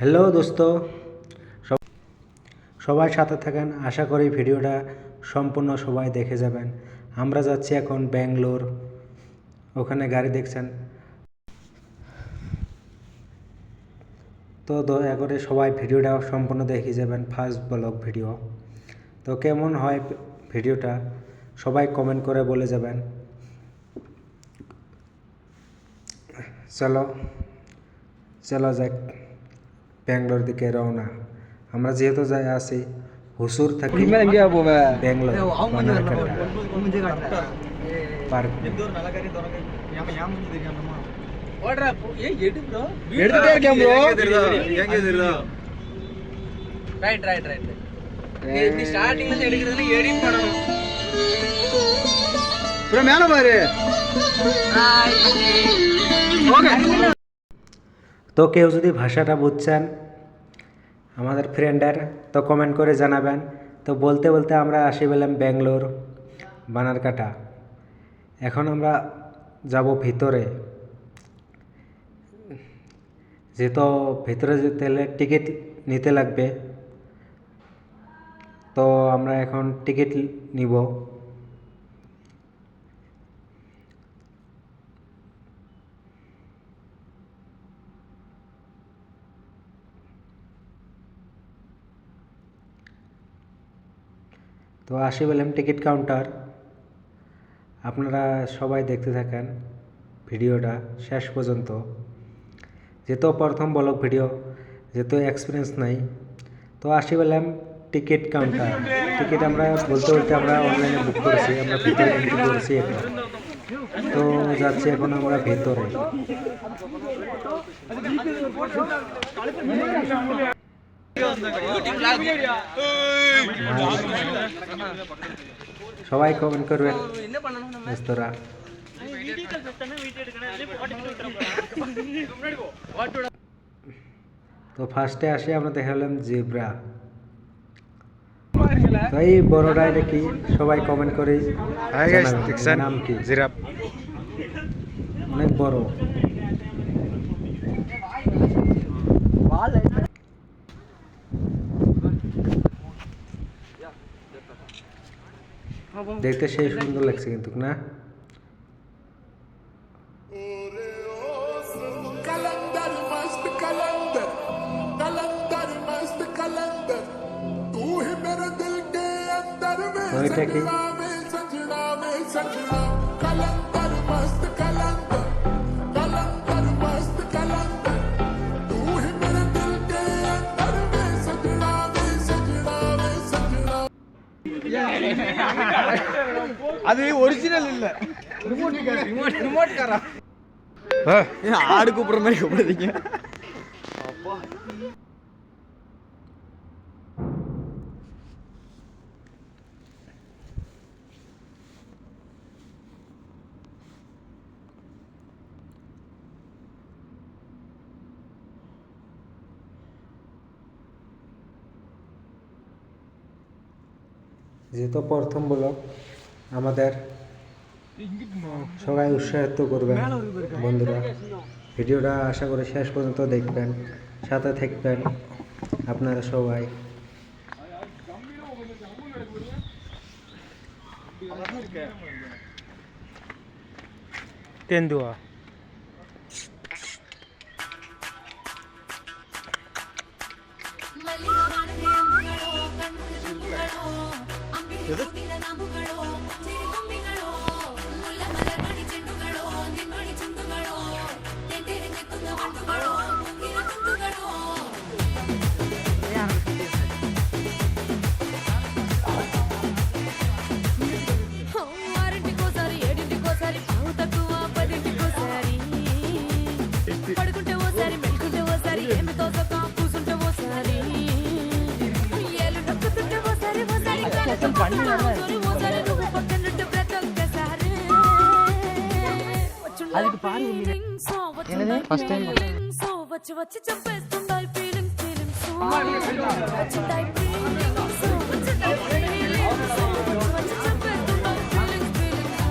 Hello দোস্ত, সবাই সাথে থাকেন। আশা করি ভিডিওটা সম্পূর্ণ সবাই দেখে যাবেন। আমরা যাচ্ছি এখন ব্যাঙ্গালোর, ওখানে গাড়ি দেখছেন। তো দয়া করে সবাই ভিডিওটা সম্পূর্ণ দেখে যাবেন, ফার্স্ট ব্লগ ভিডিও। তো কেমন হয় ভিডিওটা সবাই কমেন্ট করে বলে যাবেন। চলো যাক ব্যাঙ্গালোর দিকে রওনা। আমরা যেহেতু যাই আছি হুসুর থাকি ব্যাঙ্গালোর পার্ক। তো কেউ যদি ভাষাটা বুঝছেন আমাদের ফ্রেন্ডের, তো কমেন্ট করে জানাবেন। তো বলতে বলতে আমরা আসি পেলাম ব্যাঙ্গালোর বানারকাটা। এখন আমরা যাব ভিতরে, যেহেতু ভিতরে যেতে হলে টিকিট নিতে লাগবে। তো আমরা এখন টিকিট নিব। তো আসি বললাম টিকিট কাউন্টার। আপনারা সবাই দেখতে থাকেন ভিডিওটা শেষ পর্যন্ত। যেহেতু প্রথম ব্লগ ভিডিও, যেহেতু এক্সপিরিয়েন্স নাই, তো আসি বললাম টিকিট কাউন্টার। টিকিট আমরা বলতে বলতে আমরা অনলাইনে বুক করেছি, আমরা ভিতরে এন্ট্রি করেছি এখন। তো যাচ্ছি এখন আমরা ভিতরে। সবাই কমেন্ট করবেন দোস্তরা। তো ফার্স্টে আসি আমরা দেখালাম জেব্রা। তো এই বড়টা এটা কি সবাই কমেন্ট করে নাম কি? জিরাফ, অনেক বড়। দেখতে সেই সুন্দর লাগছে কিন্তু না? এটা কি? அது ஒரிஜினல் இல்ல, ரிமோட் காரா. ஆடு கூப்பிடுற மாதிரி கூப்பிடுறீங்க. যেহেতু প্রথম ব্লগ, আমাদের সবাই উৎসাহিত করবেন বন্ধুরা। ভিডিওটা আশা করি শেষ পর্যন্ত দেখবেন, সাথে থাকবেন আপনারা সবাই। তেন্দুয়া పడుకుంటే ఓసారి మెల్కుంటే ఓసారి ఏమి తోసక కూసుంటే ఓసారి ఏలు నొక్కుతుంటే ఓసారి ఓసారి ఓసారి నువ్వు పక్కనుంటే బ్రతొక్కసారి అది పాడు ఫస్ట్ టైం వచ్చి వచ్చి చంపేస్తుండాయి ఫీలింగ్స్ ఫీలింగ్స్ వచ్చిందాయి ఫీలింగ్స్ వచ్చిందాయి ఫీలింగ్స్ వచ్చి చంపేస్తుండాయి ఫీలింగ్స్ ఫీలింగ్స్.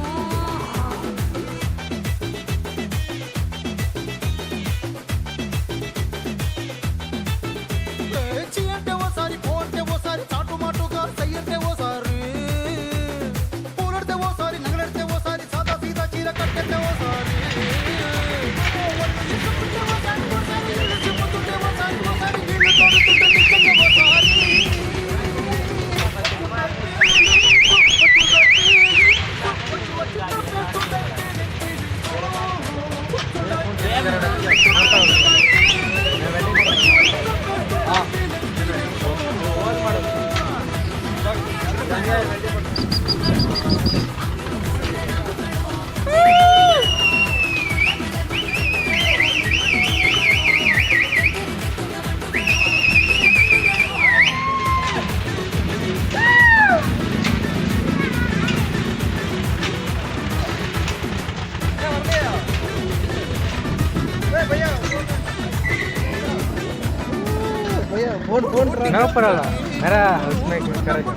भैया फोन फोन नो प्रॉब्लम मेरा उसमें करेगा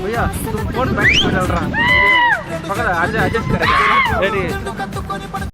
भैया तुम फोन बैक कर डाल रहा पकड़ आज एडजस्ट करेगा रेडी